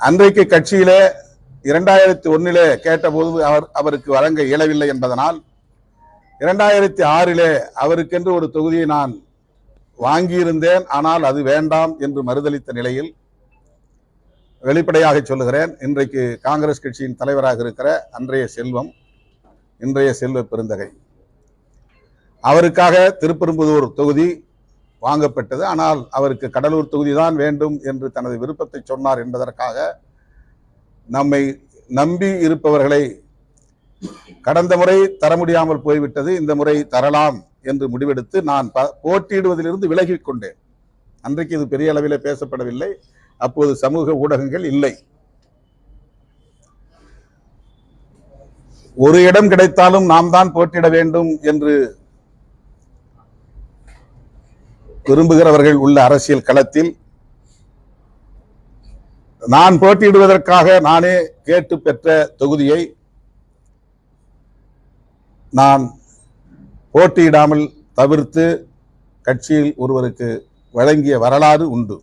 அன்றைக்கு கட்சியிலே 2001 கேட்டபோது அவருக்கு வழங்க இயலவில்லை என்பதனால் 2006 அவருக்கென்று ஒரு தொகுதியை நான் வாங்கியிருந்தேன். ஆனால் அது வேண்டாம் என்று மறுதளித்த நிலையில் வெளிப்படையாக சொல்லுகிறேன், இன்றைக்கு காங்கிரஸ் கட்சியின் தலைவராக இருக்கிற அன்றைய செல்வம், இன்றைய செல்வ பெருந்தகை, அவருக்காக திருப்பெரும்புதூர் தொகுதி வாங்கப்பட்டது. ஆனால் அவருக்கு கடலூர் தொகுதி தான் வேண்டும் என்று தனது விருப்பத்தை சொன்னார் என்பதற்காக நம்மை நம்பி இருப்பவர்களை கடந்த முறை தர முடியாமல் போய்விட்டது, இந்த முறை தரலாம் என்று முடிவெடுத்து நான் போட்டியிடுவதிலிருந்து விலகிக் கொண்டேன். அன்றைக்கு இது பெரிய அளவில் பேசப்படவில்லை, அப்போது சமூக ஊடகங்கள் இல்லை. ஒரு இடம் கிடைத்தாலும் நாம் தான் போட்டியிட வேண்டும் என்று விரும்புகிறவர்கள் உள்ள அரசியல் களத்தில் நான் போட்டியிடுவதற்காக நானே கேட்டு பெற்ற தொகுதியை நான் போட்டியிடாமல் தவிர்த்து கட்சியில் ஒருவருக்கு வழங்கிய வரலாறு உண்டு.